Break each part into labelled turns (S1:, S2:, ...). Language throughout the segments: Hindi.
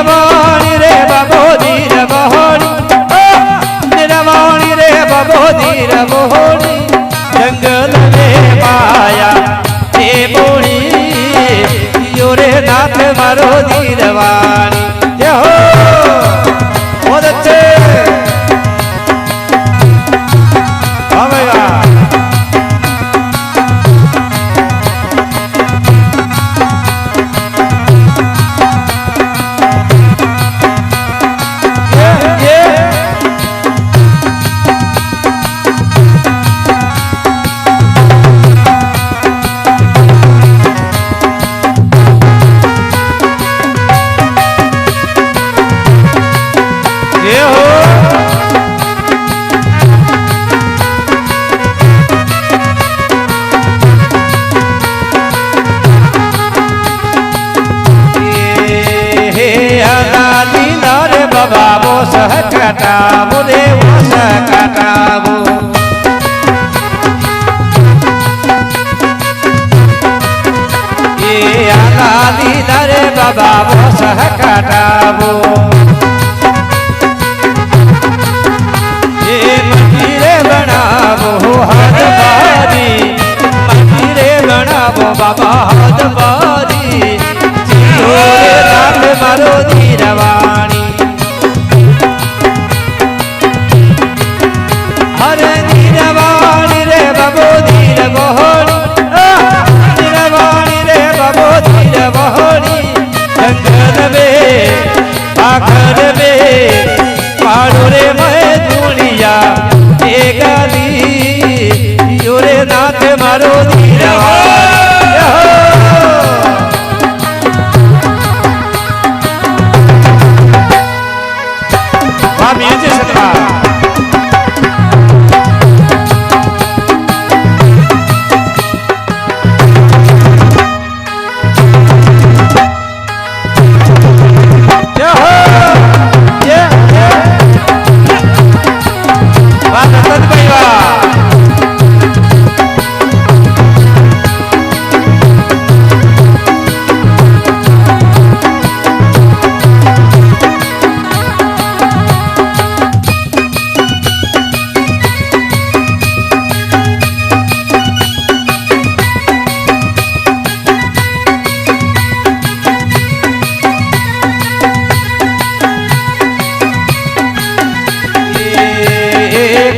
S1: નિરવાણી રે બાબો નિરવાણી નિરવાણી રે બાબો નિરવાણી જંગલ મે માયા એ બોળી યો રે નાથ મારો નિરવાણી જય હો बहुत अच्छे बाबो सह कटावो रे वो सह कटावो ये आगाली दरे बाबा वो सह कटावो ये मंदिरे बनावो हद बारी मंदिरे बनावो बाबा हद बारी जियो रे नाथ मारो निरवाणी हरे निरवाणी रे बाबो निरवाणी निरवाणी रे बाबो निरवाणी जंगल में आखर में पाड़ो रे मैं दुनिया ए गली यो रे नाथ मारो निरवाणी स्वामी जय सतनाम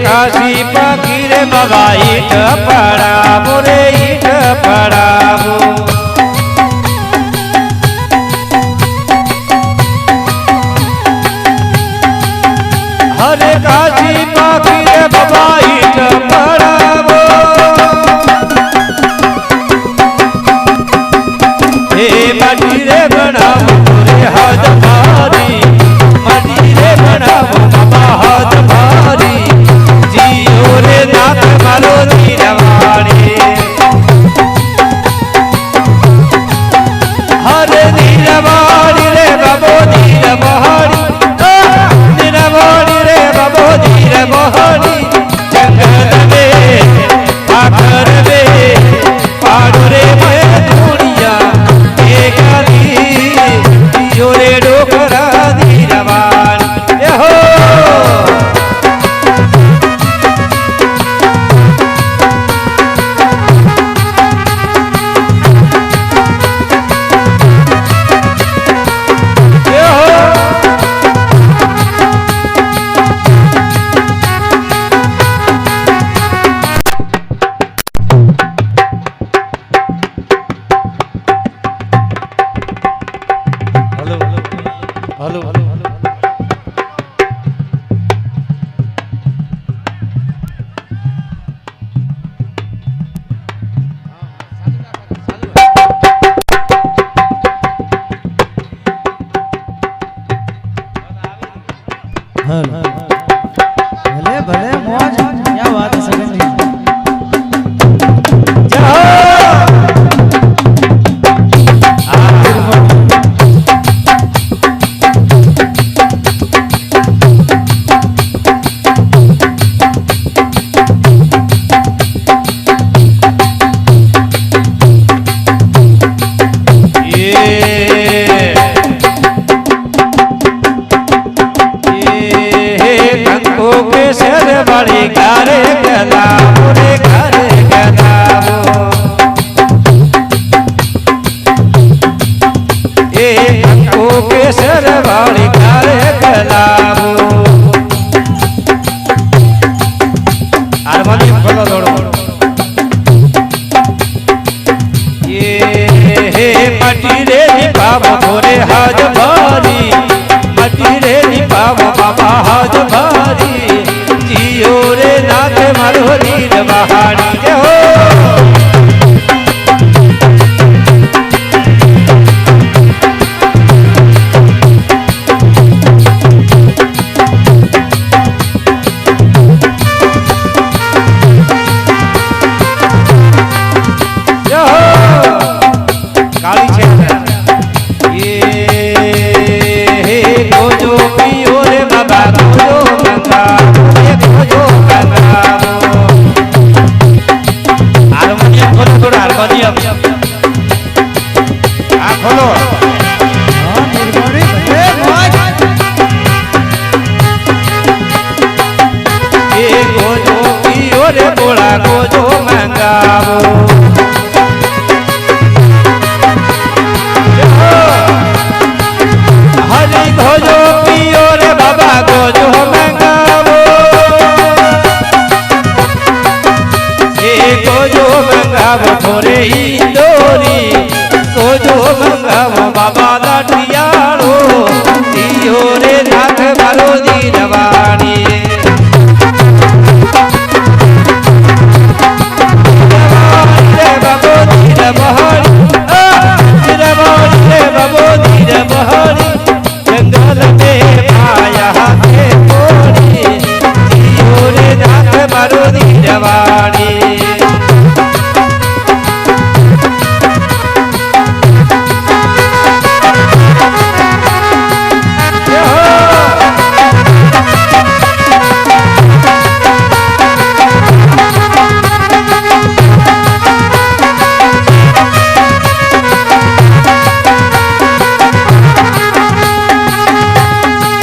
S1: काशी पकीर बाबा ईट पड़ावो रे ईट पड़ावो हरे काशी पकीर बाबा ईट पड़ावो हे मंदिरे बनावो रे हद भारी मंदिरे बनावो बाबा हद भारी जियो रे नाथ मारो निरवाणी થોડા થોડા હારમોનિયમ આ ખોલો એ ગોજો પીઓ રે બોળા ગોજો મંગાવો હરી ગોજો પીઓ રે બાબા ગોજો મંગાવો એ ગોજો મંગાવો થોરે ઈંદોરી ગોજો મંગાવો બાબા લાઠિયાળો પીઓ રે નાથ મારો દીરવાણી जंगल में पाया के कोड़ी जीओ रे नाथ मारो दीवानी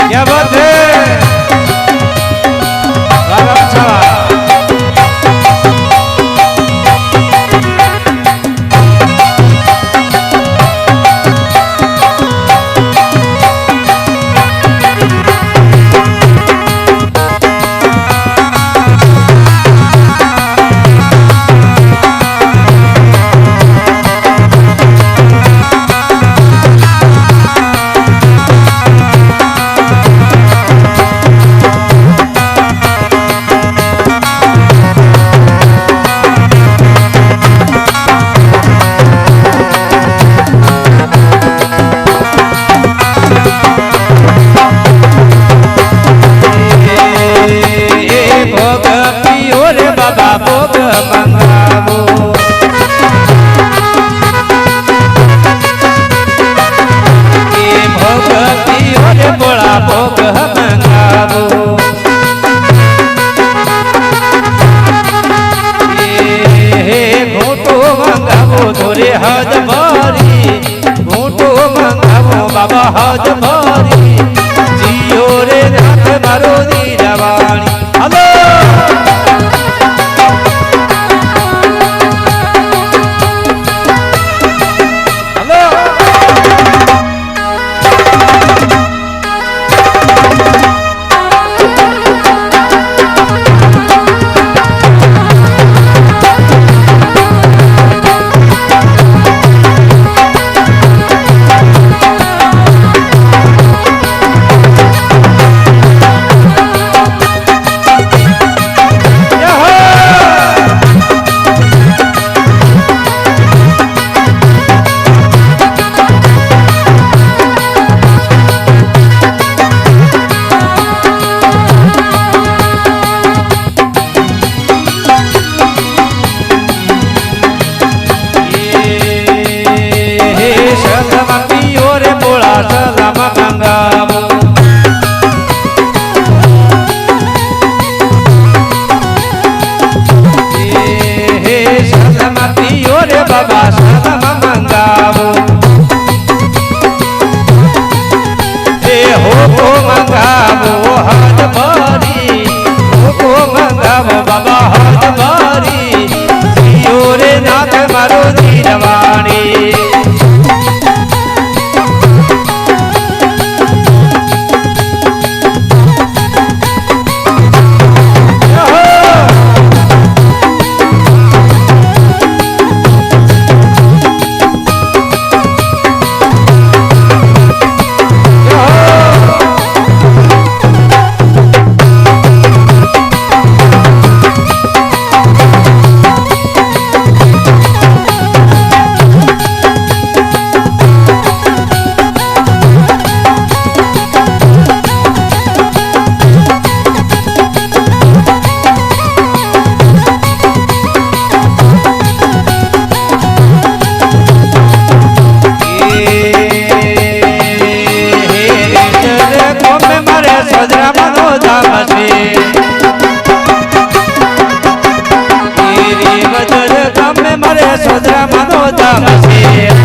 S1: क्या बात है भोग मंगावो ये भोग पियो रे बोला भोग मंगावो ये घोटो मंगावो थोड़े हज भरी घोटो मंगावो बाबा हज भरी जियो रे नाथ मारो दीवानी हेलो बाबा सदम मंगावो हे हो मंगावो हज भरी हो मंगावो बाबा हज भरी जियो रे नाथ मारो दीवानी અમારે સોદરા માનો ધામ છે